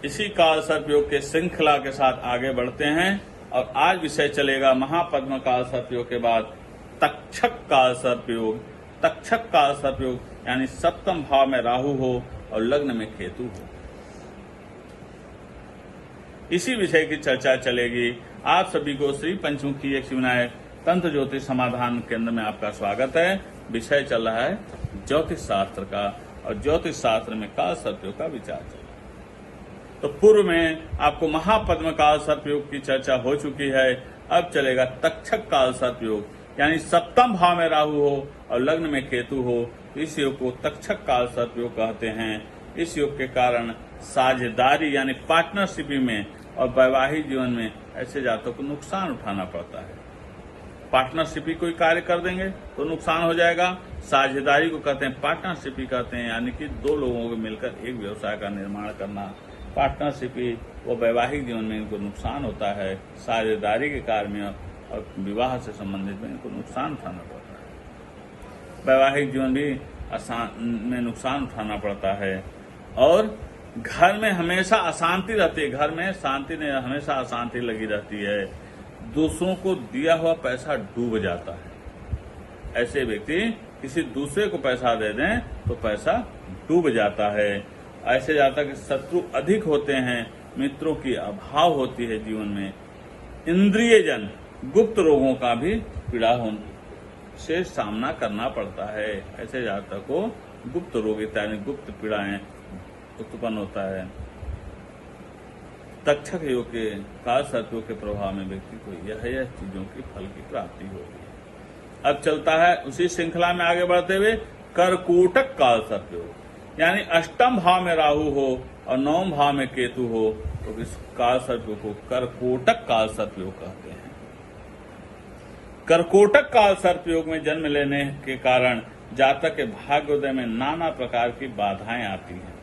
इसी काल सर्पयोग के श्रृंखला के साथ आगे बढ़ते हैं और आज विषय चलेगा महापद्म काल सर्पयोग के बाद तक्षक काल सर्पयोग। तक्षक काल सर्पयोग यानी सप्तम भाव में राहु हो और लग्न में केतु हो। इसी विषय की चर्चा चलेगी। आप सभी को श्री पंचमुखी एक विनायक तंत्र ज्योतिष समाधान केंद्र में आपका स्वागत है। विषय चल रहा है ज्योतिष शास्त्र का और ज्योतिष शास्त्र में काल सर्पयोग का विचार चल रहा है। तो पूर्व में आपको महापद्म काल सर्पयोग की चर्चा हो चुकी है। अब चलेगा तक्षक काल सर्पयोग यानी सप्तम भाव में राहु हो और लग्न में केतु हो। इस योग को तक्षक काल सर्पयोग कहते हैं। इस योग के कारण साझेदारी यानी पार्टनरशिप में और वैवाहिक जीवन में ऐसे जातकों को नुकसान उठाना पड़ता है। पार्टनरशिप कोई कार्य कर देंगे तो नुकसान हो जाएगा। साझेदारी को कहते हैं, पार्टनरशिप कहते हैं, यानी कि दो लोगों को मिलकर एक व्यवसाय का निर्माण करना। पार्टनरशिप वो वैवाहिक जीवन में इनको नुकसान होता है। साझेदारी के कार्य में और विवाह से संबंधित में इनको नुकसान उठाना पड़ता है। वैवाहिक जीवन भी में नुकसान उठाना पड़ता है और घर में हमेशा अशांति रहती है। घर में शांति नहीं, हमेशा अशांति लगी रहती है। दूसरों को दिया हुआ पैसा डूब जाता है। ऐसे व्यक्ति किसी दूसरे को पैसा दे दें तो पैसा डूब जाता है। ऐसे जाता कि शत्रु अधिक होते हैं, मित्रों की अभाव होती है जीवन में। इंद्रियजन गुप्त रोगों का भी पीड़ा से सामना करना पड़ता है। ऐसे जातक को गुप्त रोग इत्यादि गुप्त पीड़ाएं उत्पन्न होता है। तक्षक योग के काल सर्पयोग के प्रभाव में व्यक्ति को यह चीजों की फल की प्राप्ति होगी। अब चलता है उसी श्रृंखला में आगे बढ़ते हुए कर्कोटक काल सर्पयोग यानी अष्टम भाव में राहु हो और नवम भाव में केतु हो तो इस काल सर्पयोग को कर्कोटक काल सर्पयोग कहते हैं। कर्कोटक काल सर्पयोग में जन्म लेने के कारण जातक के भाग्योदय में नाना प्रकार की बाधाएं आती हैं।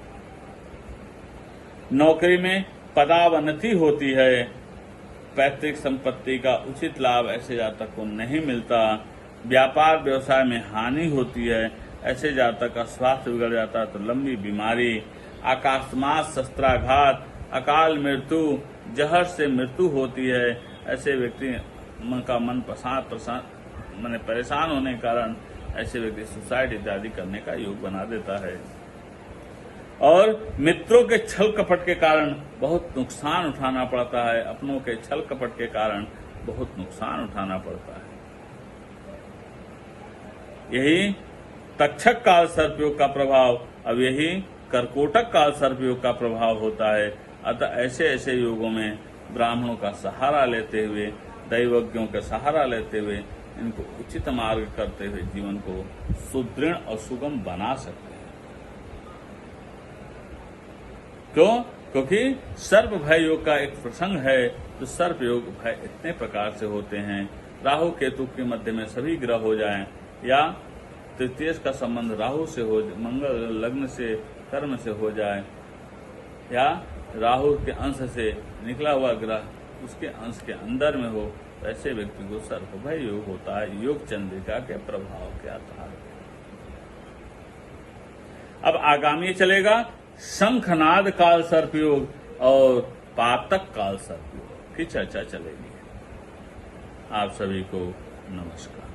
नौकरी में पदावनति होती है। पैतृक संपत्ति का उचित लाभ ऐसे जातक को नहीं मिलता। व्यापार व्यवसाय में हानि होती है। ऐसे जातक का स्वास्थ्य बिगड़ जाता है तो लंबी बीमारी, अकस्मात शस्त्राघात, अकाल मृत्यु, जहर से मृत्यु होती है। ऐसे व्यक्ति का मन परेशान होने के कारण ऐसे व्यक्ति सुसाइड इत्यादि करने का योग बना देता है। और मित्रों के छल कपट के कारण बहुत नुकसान उठाना पड़ता है। अपनों के छल कपट के कारण बहुत नुकसान उठाना पड़ता है। यही तक्षक काल सर्पयोग का प्रभाव, अब यही कर्कोटक काल सर्पयोग का प्रभाव होता है। अतः ऐसे ऐसे योगों में ब्राह्मणों का सहारा लेते हुए, दैवज्ञों का सहारा लेते हुए इनको उचित मार्ग करते हुए जीवन को सुदृढ़ और सुगम बना सकते हैं। क्यों? क्योंकि सर्प भय योग का एक प्रसंग है। तो सर्प योग भय इतने प्रकार से होते हैं। राहु केतु के मध्य में सभी ग्रह हो जाएं या तृतीय का संबंध राहु से हो, मंगल लग्न से कर्म से हो जाए या राहु के अंश से निकला हुआ ग्रह उसके अंश के अंदर में हो, तो ऐसे व्यक्ति को सर्प भय योग होता है, योग चंद्रिका के प्रभाव के आधार। अब आगामी चलेगा शंखनाद काल सर्पयोग और पातक काल सर्पयोग की चर्चा चलेगी। आप सभी को नमस्कार।